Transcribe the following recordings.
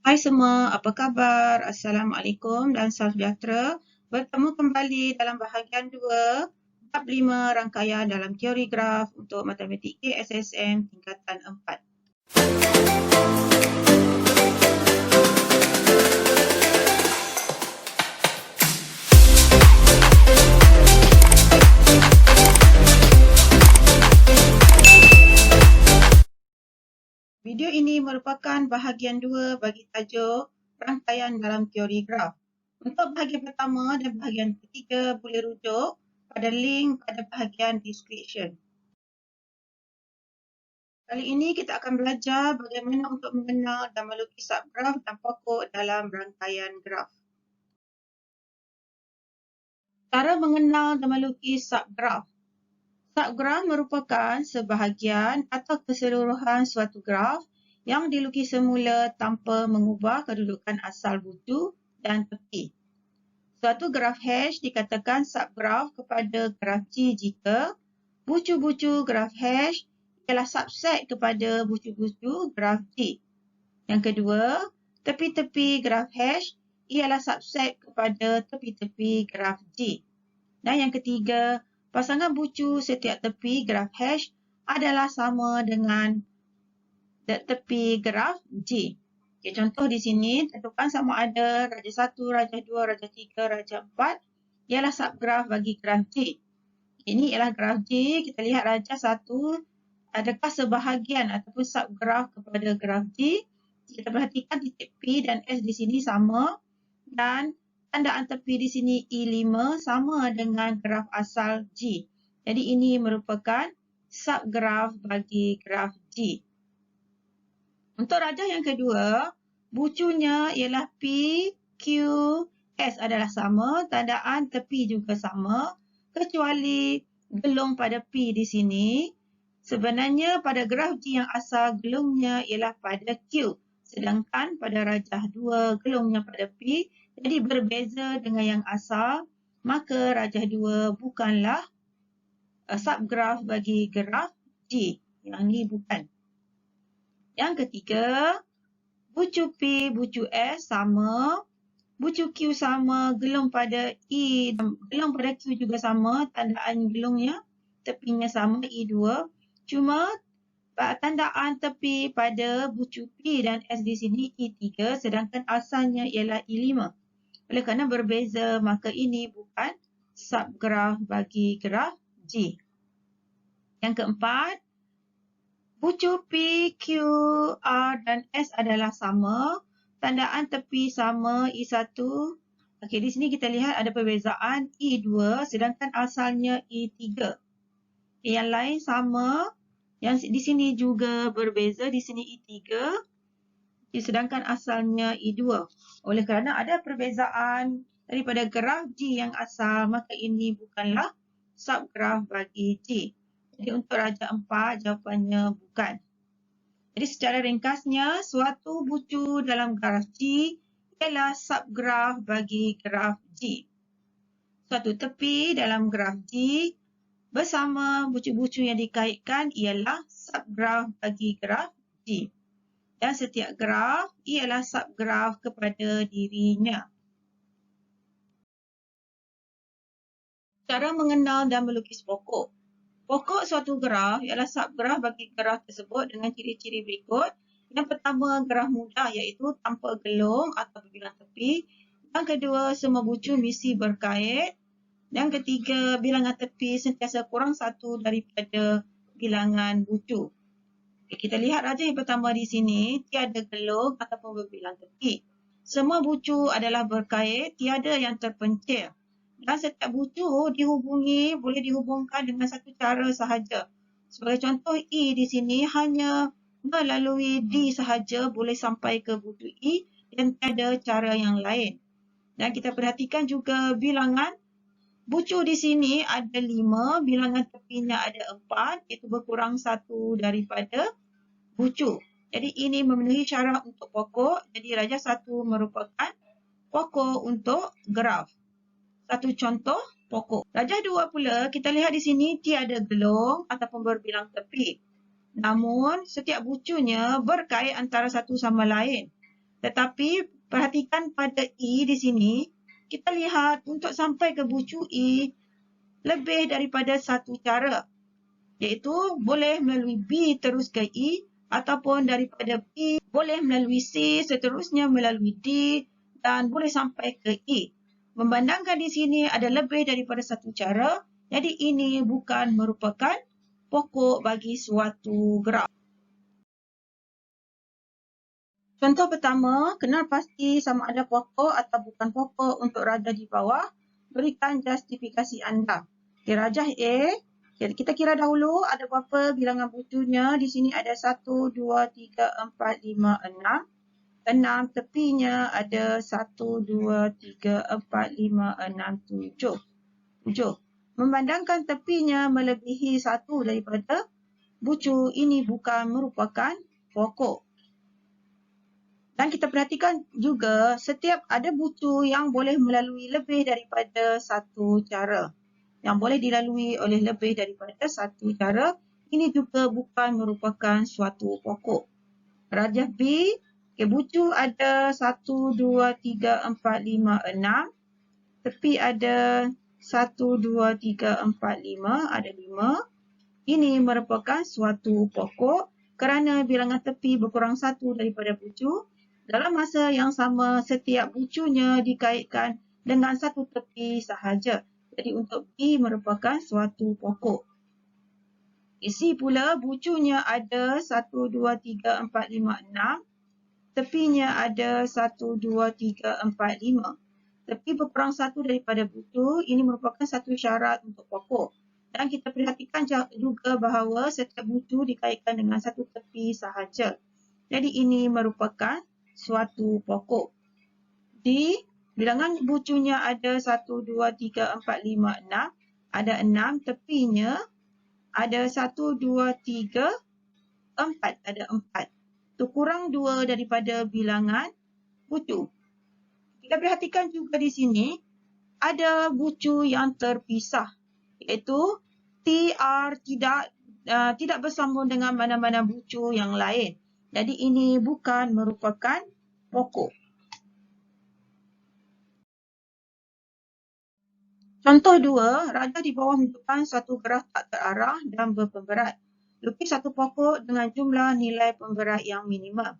Hai semua, apa khabar? Assalamualaikum dan salam sejahtera. Bertemu kembali dalam bahagian 2, bab 5 rangkaian dalam teori graf untuk matematik KSSM tingkatan 4. Video ini merupakan bahagian 2 bagi tajuk rangkaian dalam teori graf. Untuk bahagian pertama dan bahagian ketiga boleh rujuk pada link pada bahagian description. Kali ini kita akan belajar bagaimana untuk mengenal dan melukis subgraf dan pokok dalam rangkaian graf. Cara mengenal dan melukis subgraf. Subgraf merupakan sebahagian atau keseluruhan suatu graf yang dilukis semula tanpa mengubah kedudukan asal bucu dan tepi. Suatu graf hash dikatakan subgraf kepada graf G jika bucu-bucu graf hash ialah subset kepada bucu-bucu graf G. Yang kedua, tepi-tepi graf hash ialah subset kepada tepi-tepi graf G. Dan yang ketiga, pasangan bucu setiap tepi graf hash adalah sama dengan tepi graf G. Okay, contoh di sini, tentukan sama ada Raja 1, Raja 2, Raja 3, Raja 4 ialah subgraf bagi graf G. Ini ialah graf G, kita lihat Raja 1 adakah sebahagian ataupun subgraf kepada graf G. Kita perhatikan titik P dan S di sini sama dan tandaan tepi di sini E5 sama dengan graf asal G. Jadi ini merupakan subgraf bagi graf G. Untuk raja yang kedua, bucunya ialah P, Q, S adalah sama, tandaan tepi juga sama, kecuali gelung pada P di sini. Sebenarnya pada graf G yang asal gelungnya ialah pada Q, sedangkan pada rajah 2 gelungnya pada P, jadi berbeza dengan yang asal, maka rajah 2 bukanlah subgraf bagi graf G. Yang ni bukan. Yang ketiga, bucu P, bucu S sama, bucu Q sama, gelung pada E, gelung pada Q juga sama, tandaan gelungnya, tepinya sama, E2. Cuma tandaan tepi pada bucu P dan S di sini E3, sedangkan asalnya ialah E5. Oleh kerana berbeza, maka ini bukan subgraf bagi graf G. Yang keempat, bucu P, Q, R dan S adalah sama. Tandaan tepi sama E1. Okey, di sini kita lihat ada perbezaan E2 sedangkan asalnya E3. Yang lain sama. Yang di sini juga berbeza. Di sini E3. Sedangkan asalnya E2. Oleh kerana ada perbezaan daripada graf G yang asal, maka ini bukanlah subgraf bagi G. Jadi untuk raja 4, jawapannya bukan. Jadi secara ringkasnya, suatu bucu dalam graf G ialah subgraf bagi graf G. Suatu tepi dalam graf G bersama bucu-bucu yang dikaitkan ialah subgraf bagi graf G. Dan setiap graf ialah subgraf kepada dirinya. Cara mengenal dan melukis pokok. Pokok suatu graf ialah subgraf bagi graf tersebut dengan ciri-ciri berikut. Yang pertama, graf mudah iaitu tanpa gelung atau bilangan tepi. Yang kedua, semua bucu mesti berkait. Yang ketiga, bilangan tepi sentiasa kurang satu daripada bilangan bucu. Kita lihat raja yang pertama di sini, tiada gelung ataupun berbilang tepi. Semua bucu adalah berkait, tiada yang terpencil. Dan setiap bucu boleh dihubungkan dengan satu cara sahaja. Sebagai contoh, E di sini hanya melalui D sahaja boleh sampai ke bucu E dan tiada cara yang lain. Dan kita perhatikan juga bilangan bucu di sini ada 5, bilangan tepinya ada 4, iaitu berkurang 1 daripada bucu. Jadi ini memenuhi syarat untuk pokok. Jadi raja 1 merupakan pokok untuk graf. Satu contoh pokok. Raja 2 pula, kita lihat di sini tiada gelung ataupun berbilang tepi. Namun, setiap bucunya berkait antara satu sama lain. Tetapi perhatikan pada E di sini, kita lihat untuk sampai ke bucu E lebih daripada satu cara, iaitu boleh melalui B terus ke E ataupun daripada B boleh melalui C, seterusnya melalui D dan boleh sampai ke E. Memandangkan di sini ada lebih daripada satu cara, jadi ini bukan merupakan pokok bagi suatu graf. Contoh pertama, kenal pasti sama ada pokok atau bukan pokok untuk rajah di bawah. Berikan justifikasi anda. Okay, rajah A, kita kira dahulu ada berapa bilangan bucunya. Di sini ada 1, 2, 3, 4, 5, 6. 6 tepinya ada 1, 2, 3, 4, 5, 6, 7. 7. Memandangkan tepinya melebihi 1 daripada bucu, ini bukan merupakan pokok. Dan kita perhatikan juga setiap ada bucu yang boleh melalui lebih daripada satu cara. Yang boleh dilalui oleh lebih daripada satu cara, ini juga bukan merupakan suatu pokok. Rajah B, bucu ada 1, 2, 3, 4, 5, 6. Tepi ada 1, 2, 3, 4, 5, ada 5. Ini merupakan suatu pokok kerana bilangan tepi berkurang satu daripada bucu. Dalam masa yang sama, setiap bucunya dikaitkan dengan satu tepi sahaja. Jadi untuk B merupakan suatu pokok. C pula, bucunya ada 1, 2, 3, 4, 5, 6. Tepinya ada 1, 2, 3, 4, 5. Tepi berkurang satu daripada bucu, ini merupakan satu syarat untuk pokok. Dan kita perhatikan juga bahawa setiap bucu dikaitkan dengan satu tepi sahaja. Jadi ini merupakan suatu pokok. D, bilangan bucunya ada 1, 2, 3, 4, 5, 6. Ada 6, tepinya ada 1, 2, 3, 4. Ada 4. Itu kurang 2 daripada bilangan bucu. Kita perhatikan juga di sini ada bucu yang terpisah, iaitu TR tidak bersambung dengan mana-mana bucu yang lain. Jadi ini bukan merupakan pokok. Contoh 2, rajah di bawah menunjukkan suatu graf tak terarah dan berpemberat. Lukis satu pokok dengan jumlah nilai pemberat yang minimum.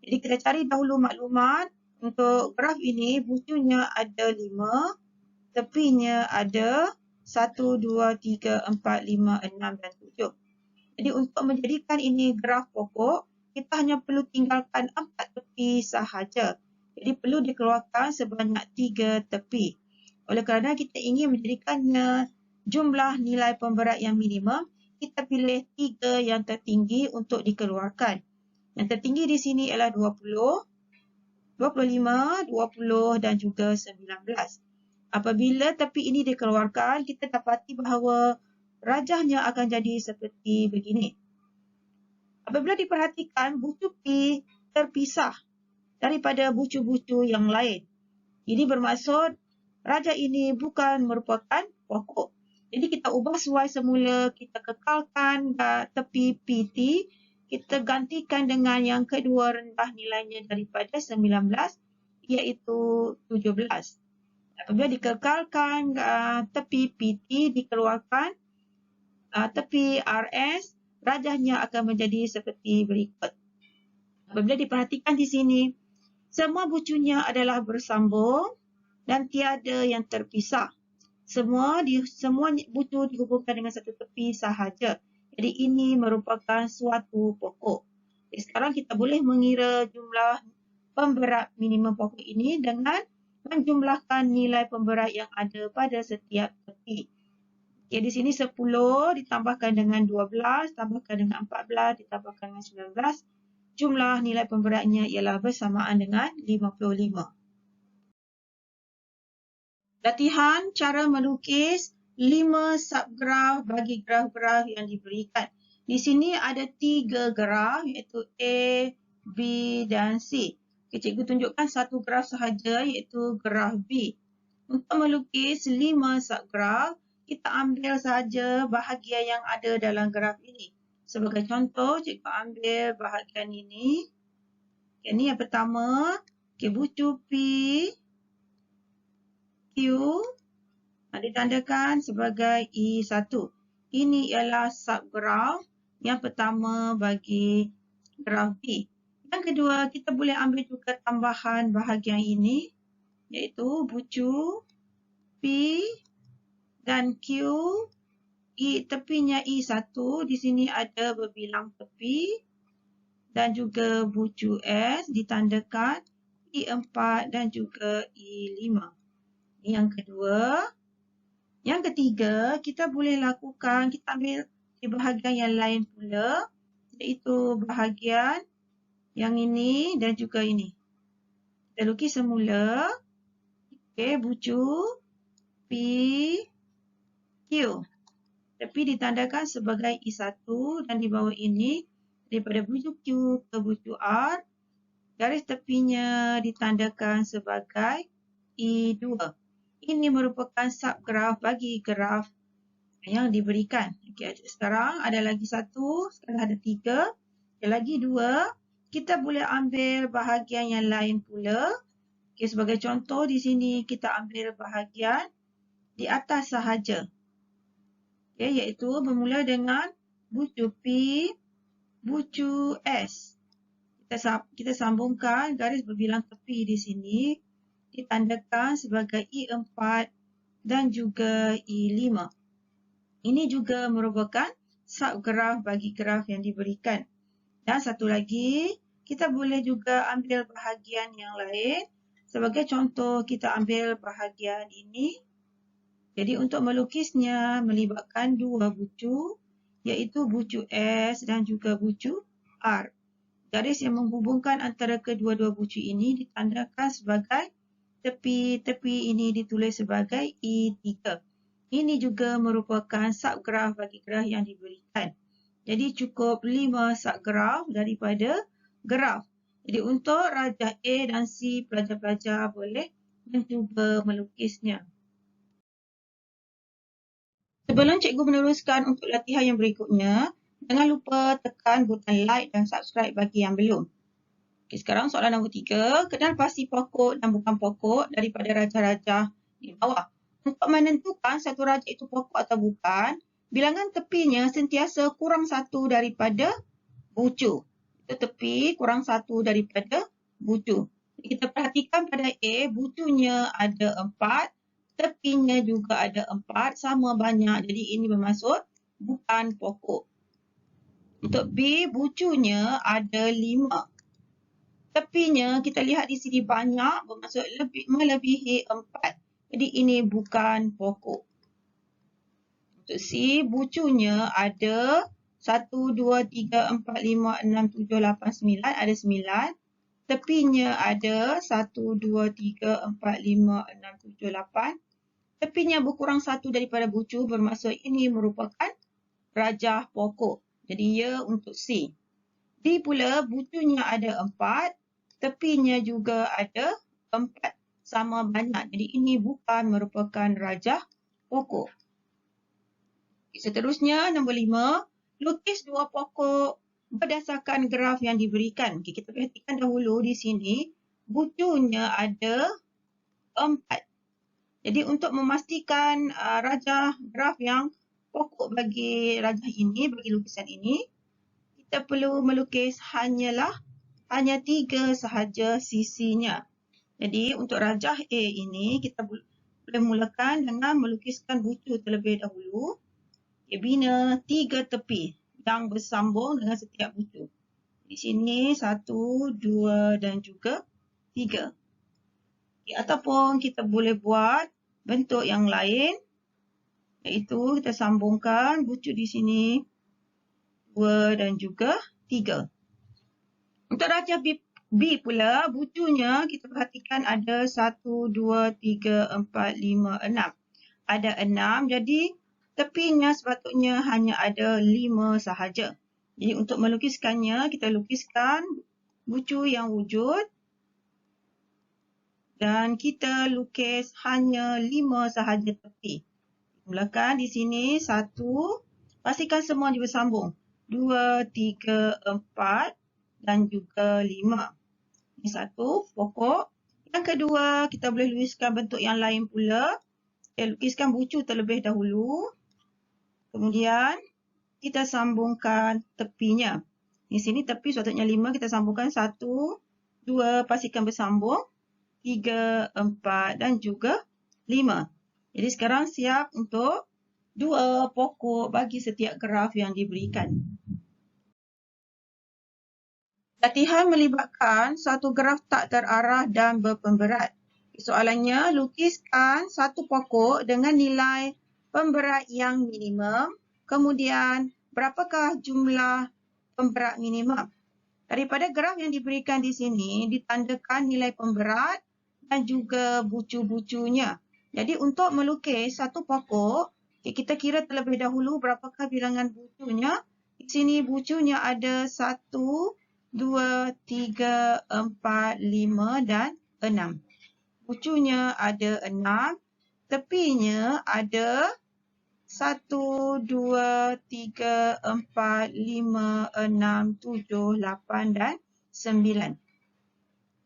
Jadi kita cari dahulu maklumat. Untuk graf ini, bucunya ada 5, tepinya ada 1, 2, 3, 4, 5, 6 dan 7. Jadi untuk menjadikan ini graf pokok, kita hanya perlu tinggalkan 4 tepi sahaja. Jadi perlu dikeluarkan sebanyak 3 tepi. Oleh kerana kita ingin menjadikannya jumlah nilai pemberat yang minimum, kita pilih 3 yang tertinggi untuk dikeluarkan. Yang tertinggi di sini ialah 20, 25, 20 dan juga 19. Apabila tepi ini dikeluarkan, kita dapati bahawa rajahnya akan jadi seperti begini. Apabila diperhatikan, bucu P terpisah daripada bucu-bucu yang lain. Ini bermaksud rajah ini bukan merupakan pokok. Jadi kita ubah sesuai semula, kita kekalkan tepi PT, kita gantikan dengan yang kedua rendah nilainya daripada 19, iaitu 17. Apabila dikekalkan tepi PT, dikeluarkan tepi RS, rajahnya akan menjadi seperti berikut. Apabila diperhatikan di sini, semua bucunya adalah bersambung dan tiada yang terpisah. Semua bucu dihubungkan dengan satu tepi sahaja. Jadi ini merupakan suatu pokok. Jadi sekarang kita boleh mengira jumlah pemberat minimum pokok ini dengan menjumlahkan nilai pemberat yang ada pada setiap tepi. Okay, di sini 10 ditambahkan dengan 12, tambahkan dengan 14, ditambahkan dengan 19. Jumlah nilai pemberatnya ialah bersamaan dengan 55. Latihan cara melukis 5 subgraf bagi graf-graf yang diberikan. Di sini ada 3 graf, iaitu A, B dan C. Okay, cikgu tunjukkan satu graf sahaja, iaitu graf B. Untuk melukis 5 subgraf, kita ambil saja bahagian yang ada dalam graf ini. Sebagai contoh, cikgu ambil bahagian ini. Okay, ni yang pertama. Okay, bucu P, Q, ditandakan sebagai E1. Ini ialah subgraf yang pertama bagi graf B. Yang kedua, kita boleh ambil juga tambahan bahagian ini, iaitu bucu P dan Q, tepinya E1. Di sini ada berbilang tepi dan juga bucu S ditandakan E4 dan juga E5. Ini yang kedua. Yang ketiga, kita boleh lakukan, kita ambil di bahagian yang lain pula, iaitu bahagian yang ini dan juga ini. Kita lukis semula. Okey, bucu P, Q. Tepi ditandakan sebagai E1 dan di bawah ini, daripada bucu Q ke bucu R, garis tepinya ditandakan sebagai E2. Ini merupakan subgraf bagi graf yang diberikan. Okay, sekarang ada lagi satu, sekarang ada tiga. Ada lagi dua. Kita boleh ambil bahagian yang lain pula. Okay, sebagai contoh di sini kita ambil bahagian di atas sahaja. Okay, iaitu bermula dengan bucu P, bucu S. Kita sambungkan garis berbilang tepi di sini ditandakan sebagai E4 dan juga E5. Ini juga merupakan subgraf bagi graf yang diberikan. Dan satu lagi, kita boleh juga ambil bahagian yang lain. Sebagai contoh, kita ambil bahagian ini. Jadi untuk melukisnya melibatkan dua bucu, iaitu bucu S dan juga bucu R. Garis yang menghubungkan antara kedua-dua bucu ini ditandakan sebagai tepi ini ditulis sebagai E3. Ini juga merupakan subgraf bagi graf yang diberikan. Jadi cukup 5 subgraf daripada graf. Jadi untuk rajah A dan C, pelajar-pelajar boleh mencuba melukisnya. Sebelum cikgu meneruskan untuk latihan yang berikutnya, jangan lupa tekan butang like dan subscribe bagi yang belum. Okay, sekarang soalan nombor 3. Kenal pasti pokok dan bukan pokok daripada rajah-rajah di bawah. Untuk menentukan satu rajah itu pokok atau bukan, bilangan tepinya sentiasa kurang satu daripada bucu. Itu tepi kurang satu daripada bucu. Kita perhatikan pada A, bucunya ada 4, tepinya juga ada 4, sama banyak. Jadi ini bermaksud bukan pokok. Untuk B, bucunya ada 5. Tepinya kita lihat di sini banyak, bermaksud melebihi 4. Jadi ini bukan pokok. Untuk C, bucunya ada 1, 2, 3, 4, 5, 6, 7, 8, 9. Ada 9. Tepinya ada 1, 2, 3, 4, 5, 6, 7, 8. Tepinya berkurang 1 daripada bucu, bermaksud ini merupakan rajah pokok. Jadi ya untuk C. D pula, bucunya ada 4. Tepinya juga ada 4. Sama banyak. Jadi ini bukan merupakan rajah pokok. Seterusnya, nombor 5. Lukis dua pokok berdasarkan graf yang diberikan. Kita perhatikan dahulu di sini. Bucunya ada 4. Jadi untuk memastikan rajah graf yang pokok bagi rajah ini, bagi lukisan ini, kita perlu melukis hanya 3 sahaja sisinya. Jadi untuk rajah A ini kita boleh mulakan dengan melukiskan bucu terlebih dahulu. Bina 3 tepi yang bersambung dengan setiap bucu. Di sini 1, 2 dan juga 3. Ataupun kita boleh buat bentuk yang lain, iaitu kita sambungkan bucu di sini 2 dan juga 3. Untuk rajah B pula, bucunya kita perhatikan ada 1, 2, 3, 4, 5, 6. Ada 6, jadi tepinya sepatutnya hanya ada 5 sahaja. Jadi untuk melukiskannya, kita lukiskan bucu yang wujud. Dan kita lukis hanya 5 sahaja tepi. Mulakan di sini 1, pastikan semua bersambung. 2, 3, 4 dan juga 5. Ini satu, pokok. Yang kedua, kita boleh lukiskan bentuk yang lain pula. Lukiskan bucu terlebih dahulu. Kemudian, kita sambungkan tepinya. Di sini tepi sepatutnya 5, kita sambungkan 1, 2, pastikan bersambung. 3, 4 dan juga 5. Jadi sekarang siap untuk 2 pokok bagi setiap graf yang diberikan. Latihan melibatkan satu graf tak terarah dan berpemberat. Soalannya, lukiskan satu pokok dengan nilai pemberat yang minimum. Kemudian, berapakah jumlah pemberat minimum? Daripada graf yang diberikan di sini, ditandakan nilai pemberat dan juga bucu-bucunya. Jadi, untuk melukis satu pokok, kita kira terlebih dahulu berapakah bilangan bucunya. Di sini bucunya ada 1, 2, 3, 4, 5 dan 6. Bucunya ada 6. Tepinya ada 1, 2, 3, 4, 5, 6, 7, 8 dan 9.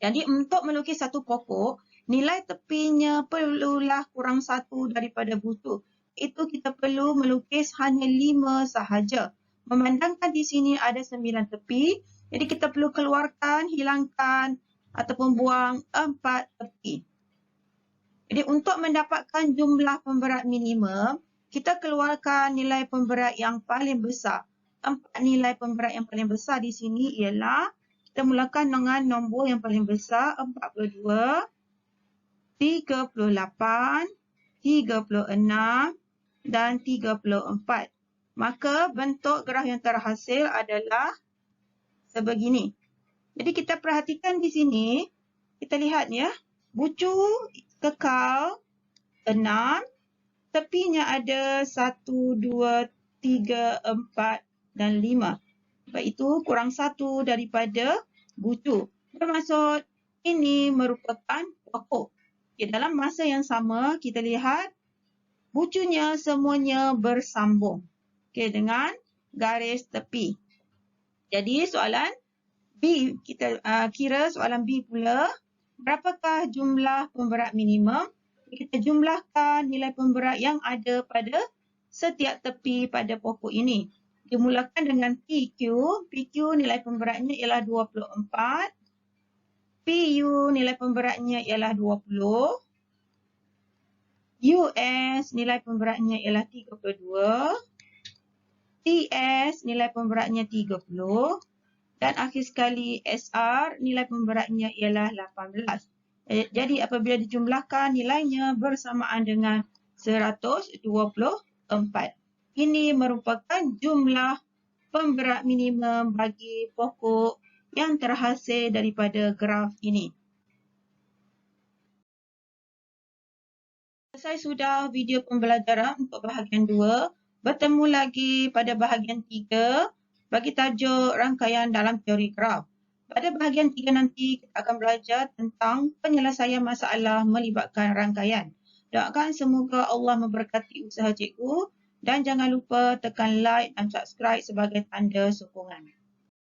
Jadi untuk melukis satu pokok, nilai tepinya perlulah kurang 1 daripada bucu. Itu kita perlu melukis hanya 5 sahaja. Memandangkan di sini ada 9 tepi, jadi kita perlu keluarkan, hilangkan ataupun buang 4 tepi. Jadi untuk mendapatkan jumlah pemberat minimum, kita keluarkan nilai pemberat yang paling besar. 4 nilai pemberat yang paling besar di sini ialah, kita mulakan dengan nombor yang paling besar, 42, 38, 36 dan 34. Maka bentuk graf yang terhasil adalah sebegini. Jadi kita perhatikan di sini, kita lihat ya, bucu kekal 6, tepinya ada 1, 2, 3, 4 dan 5. Sebab itu kurang 1 daripada bucu. Bermaksud ini merupakan pokok. Okay, dalam masa yang sama, kita lihat bucunya semuanya bersambung. Okay, dengan garis tepi. Jadi soalan B, kita kira soalan B pula. Berapakah jumlah pemberat minimum? Kita jumlahkan nilai pemberat yang ada pada setiap tepi pada pokok ini. Dimulakan dengan PQ. PQ nilai pemberatnya ialah 24. PU nilai pemberatnya ialah 20. US nilai pemberatnya ialah 32. TS nilai pemberatnya 30. Dan akhir sekali SR nilai pemberatnya ialah 18. Jadi apabila dijumlahkan nilainya bersamaan dengan 124. Ini merupakan jumlah pemberat minimum bagi pokok yang terhasil daripada graf ini. Selesai sudah video pembelajaran untuk bahagian 2. Bertemu lagi pada bahagian 3 bagi tajuk rangkaian dalam teori graf. Pada bahagian 3 nanti kita akan belajar tentang penyelesaian masalah melibatkan rangkaian. Doakan semoga Allah memberkati usaha cikgu dan jangan lupa tekan like dan subscribe sebagai tanda sokongan.